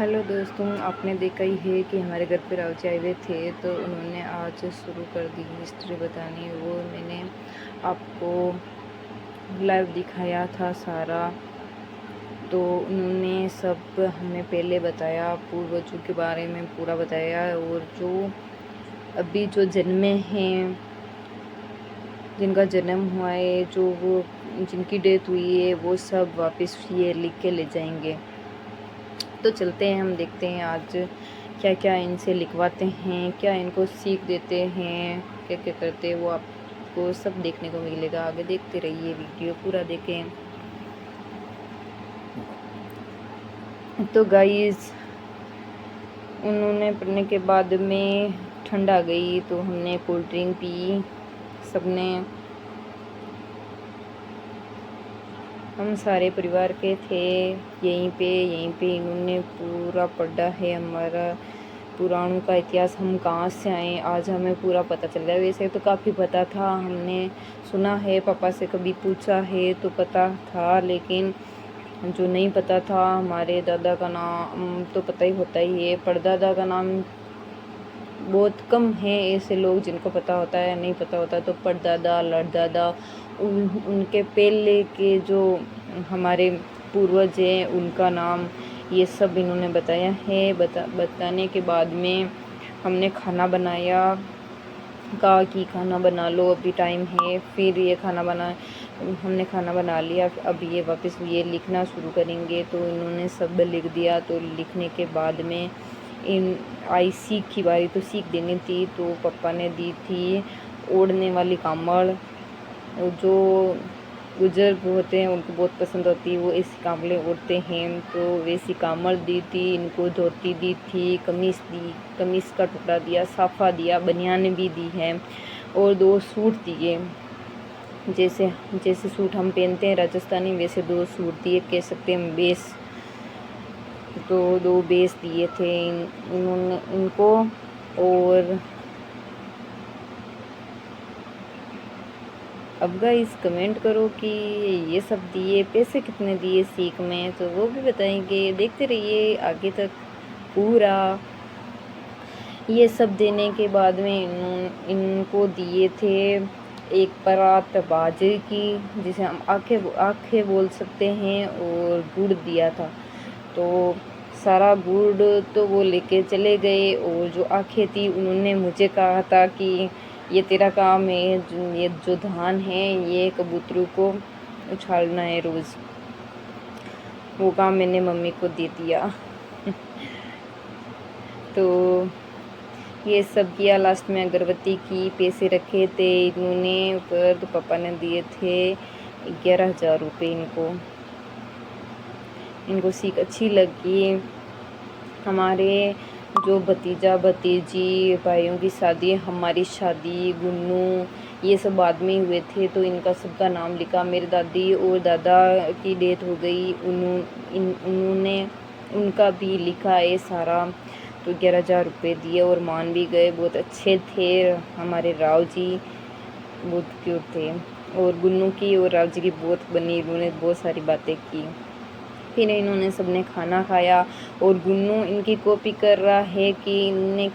Hello दोस्तों, आपने देखा ही है कि हमारे घर पे राव जी आए हुए थे, तो उन्होंने आज शुरू कर दी हिस्ट्री बतानी। वो मैंने आपको लाइव दिखाया था सारा। तो उन्होंने सब हमें पहले बताया, पूर्वजों के बारे में पूरा बताया, और जो अभी जो जन्मे हैं, जिनका जन्म हुआ है, जो वो जिनकी डेथ हुई है, वो सब वापस ये लिख के ले जाएंगे। तो चलते हैं, हम देखते हैं आज क्या क्या इनसे लिखवाते हैं, क्या इनको सीख देते हैं, क्या क्या करते हैं, वो आपको सब देखने को मिलेगा। आगे देखते रहिए, वीडियो पूरा देखें। तो गाइस, उन्होंने पढ़ने के बाद में ठंड आ गई, तो हमने कोल्ड ड्रिंक पी सबने। हम सारे परिवार के थे यहीं पे इन्होंने पूरा पढ़ा है हमारा पुराणों का इतिहास, हम कहाँ से आए, आज हमें पूरा पता चल रहा है। वैसे तो काफ़ी पता था, हमने सुना है, पापा से कभी पूछा है तो पता था, लेकिन जो नहीं पता था, हमारे दादा का नाम तो पता ही होता ही है, परदादा का नाम बहुत कम है ऐसे लोग जिनको पता होता है। नहीं पता होता तो परदादा, लड़दादा, उनके पहले के जो हमारे पूर्वज हैं उनका नाम, ये सब इन्होंने बताया है। बताने के बाद में हमने खाना बनाया, कहा कि खाना बना लो, अभी टाइम है। फिर ये हमने खाना बना लिया। अब ये वापस ये लिखना शुरू करेंगे, तो इन्होंने सब लिख दिया। तो लिखने के बाद में सीख की बारी, तो सीख देनी थी, तो पापा ने दी थी ओढ़ने वाली कामड़। जो बुजुर्ग होते हैं उनको बहुत पसंद होती है, वो ऐसी कामड़े ओढ़ते हैं, तो वैसी कामड़ दी थी इनको। धोती दी थी, कमीज़ का टुकड़ा दिया, साफ़ा दिया, बनियान भी दी है, और 2 सूट दिए। जैसे सूट हम पहनते हैं राजस्थानी, वैसे 2 सूट दिए, कह सकते हैं बेस। तो 2 बेस दिए थे उन्होंने इनको। और अब गाइस कमेंट करो कि ये सब दिए, पैसे कितने दिए सीख में, तो वो भी बताएंगे। देखते रहिए आगे तक पूरा। ये सब देने के बाद में इनको दिए थे एक परात बाजरे की, जिसे हम आखे बोल सकते हैं, और गुड़ दिया था। तो सारा गुड़ तो वो लेके चले गए, और जो आखे थी उन्होंने मुझे कहा था कि ये तेरा काम है, ये जो धान है ये कबूतरों को उछालना है रोज़। वो काम मैंने मम्मी को दे दिया। तो ये सब किया। लास्ट में अगरबत्ती की पैसे रखे थे इन्होंने ऊपर, तो पापा ने दिए थे 11,000 रुपये इनको सीख अच्छी लगी। हमारे जो भतीजा भतीजी भाइयों की शादी, हमारी शादी, गुन्नू, ये सब बाद में हुए थे, तो इनका सबका नाम लिखा। मेरी दादी और दादा की डेथ हो गई, उन्होंने उनका भी लिखा है सारा। तो 11,000 रुपये दिए, और मान भी गए। बहुत अच्छे थे हमारे राव जी, बहुत क्यूट थे। और गुन्नू की और राव जी की बहुत बनी, इन्होंने बहुत सारी बातें की। फिर इन्होंने सबने खाना खाया, और गुन्नू इनकी कॉपी कर रहा है कि इन्हें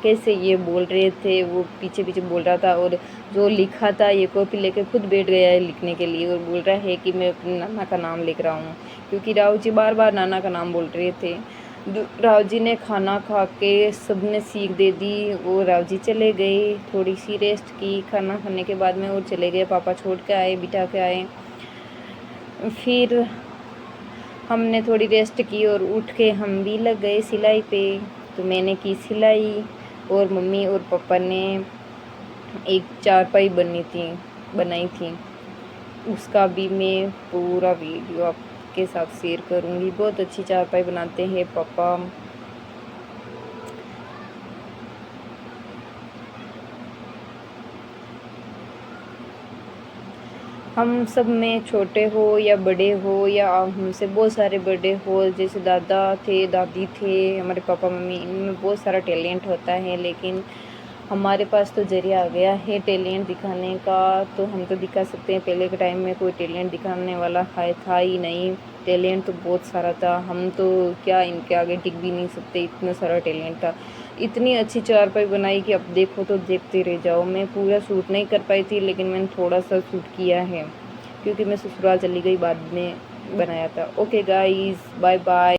कैसे ये बोल रहे थे, वो पीछे पीछे बोल रहा था। और जो लिखा था ये कॉपी लेके खुद बैठ गया है लिखने के लिए, और बोल रहा है कि मैं अपने नाना का नाम लिख रहा हूँ, क्योंकि राव जी बार बार नाना का नाम बोल रहे थे। राव जी ने खाना खा के सबने सीख दे दी, और राव जी चले गए, थोड़ी सी रेस्ट की खाना खाने के बाद में, और चले गए। पापा छोड़ के आए, बिठा के आए। फिर हमने थोड़ी रेस्ट की, और उठ के हम भी लग गए सिलाई पे। तो मैंने की सिलाई, और मम्मी और पापा ने एक चारपाई बनाई थी। उसका भी मैं पूरा वीडियो आपके साथ शेयर करूँगी। बहुत अच्छी चारपाई बनाते हैं पापा। हम सब में छोटे हो या बड़े हो, या हमसे बहुत सारे बड़े हो, जैसे दादा थे, दादी थे, हमारे पापा मम्मी, इनमें बहुत सारा टैलेंट होता है, लेकिन हमारे पास तो जरिया आ गया है टैलेंट दिखाने का, तो हम तो दिखा सकते हैं। पहले के टाइम में कोई टैलेंट दिखाने वाला था ही नहीं। टैलेंट तो बहुत सारा था, हम तो क्या इनके आगे टिक भी नहीं सकते, इतना सारा टैलेंट था। इतनी अच्छी चारपाई बनाई कि अब देखो तो देखते रह जाओ। मैं पूरा शूट नहीं कर पाई थी, लेकिन मैंने थोड़ा सा शूट किया है क्योंकि मैं ससुराल चली गई, बाद में बनाया था। Okay guys, bye bye.